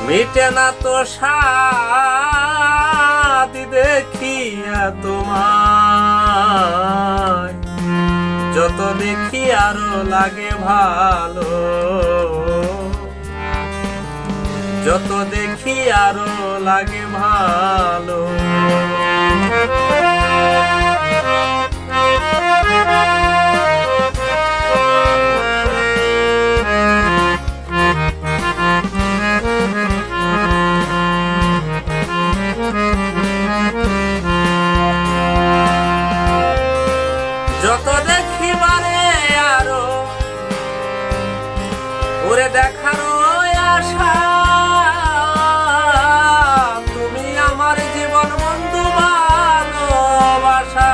মিটে না তো স্বাদ দেখিয়া তোমায়, যত দেখি আরো লাগে ভালো, যত দেখি আরো লাগে ভালো। যত দেখিবারে আরো ওরে দেখারও আশা, তুমি আমার জীবন বন্ধু ভালোবাসা।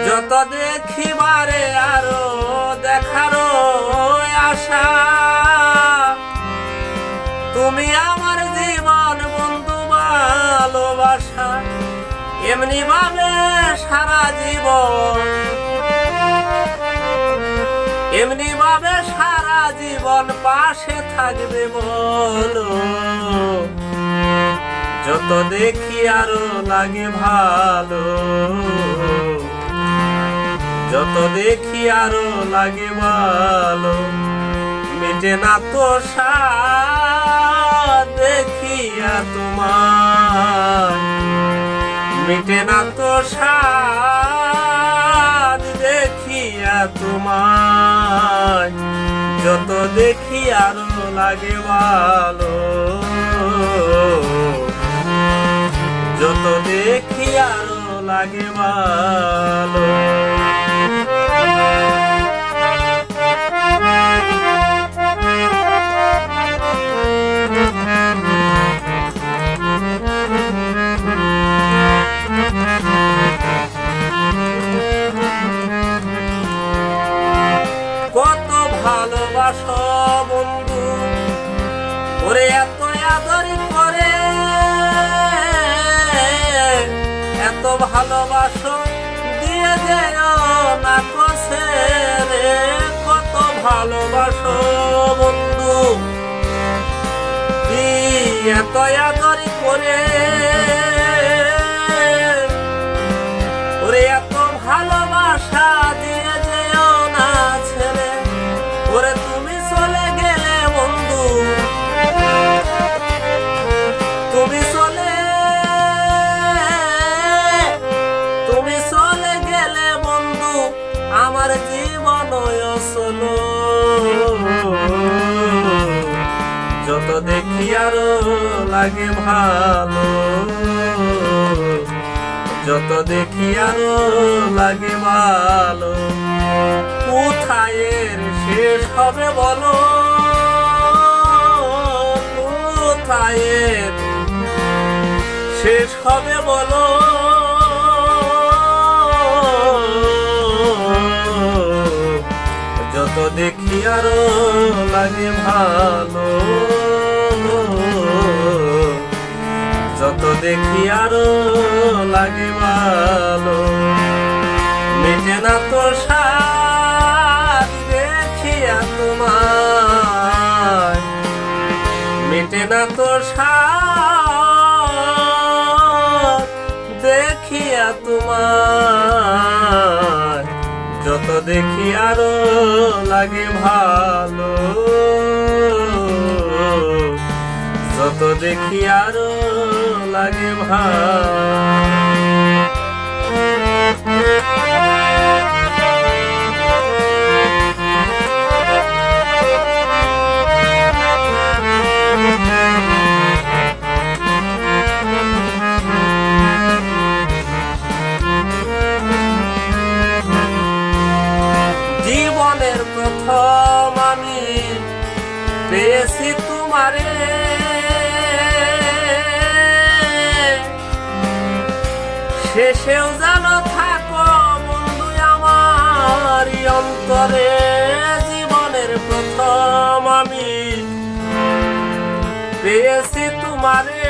যত দেখিবারে আরো দেখারও আশা, তুমি আমার জীবন বন্ধু ভালোবাসা। এমনি ভাবে সারা জীবন, এমনি ভাবে সারা জীবন পাশে থাকবে বলো, যত দেখি আরো লাগে ভালো, যত দেখি আরো লাগে ভালো। মিটে না তো স্বাদ দেখিয়া তোমায়, মিটে না তো স্বাদ দেখিয়া তোমায়, যত দেখি আরো লাগে ভালো, যত দেখি আরো লাগে ভালো। কত ভালোবাসো বন্ধু ওরে, এত আদরি করে, এত ভালোবাসো দিয়ে যেও না কষে রে। কত ভালোবাসো বন্ধু কি এত আদরি করে, ওরে এত ভালোবাসা দিয়ে যেও না ছেড়ে। ওরে তুমি চলে গেলে বন্ধু, তুমি চলে গেলে বন্ধু, আমার জীবন অসলো, যত দেখি আরো লাগে ভালো, যত দেখি আরো লাগে ভালো। কোথায় শেষ হবে বলো, কোথায় শেষ হবে বলো, যত দেখি আরো লাগে ভালো, যত দেখি আরো লাগে ভালো। মিটে না তো স্বাদ দেখিয়া তোমায়, মিটে না তো স্বাদ দেখিয়া তোমায়, যত দেখি আরো লাগে ভালো, যত দেখি আরো লাগে ভালো। জীবনের প্রথম আমি পেয়েছি তোমারে, শেষেও যেন থাকো বন্ধু আমার অন্তরে। জীবনের প্রথম আমি পেয়েছি তোমারে,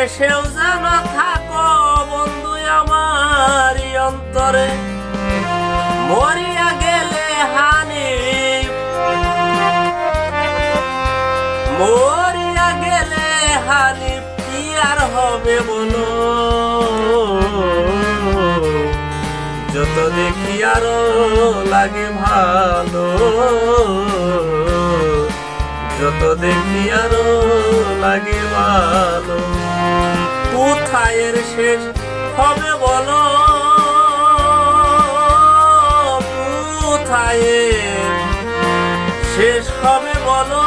শেষেও যেন থাকো বন্ধু আমার অন্তরে, মরিয়া গেলে হানিফ, মরিয়া গেলে হানিফ কি আর হবে বলো। যত দেখি আরো লাগে ভালো, যত দেখি আরো লাগে ভালো। কোথায় এর শেষ হবে বলো, কোথায় এর শেষ হবে বলো।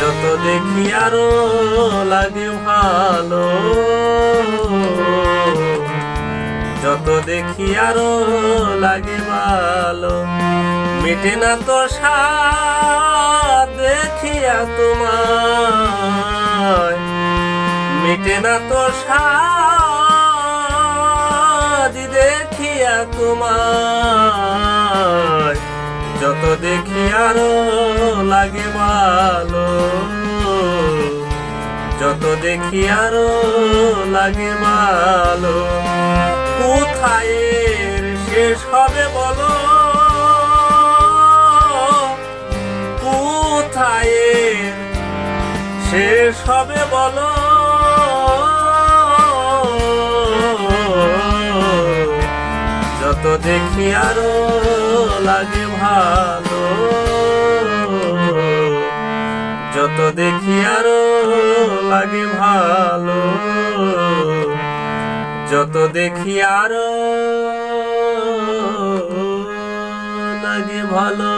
যত দেখি আরো লাগে ভালো, যত দেখি আরো লাগে ভালো। মিটে না তো স্বাদ দেখিয়া তোমায়, মিটে না তো স্বাদ দেখিয়া তোমায়। যত দেখি আরো লাগে ভালো, যত দেখি আরো লাগে ভালো। কোথায় এর শেষ হবে বলো, কোথায় এর শেষ হবে বলো। যত দেখি আরো লাগে ভালো, যত দেখি আরো লাগে ভালো, যত দেখি আরো লাগে ভালো।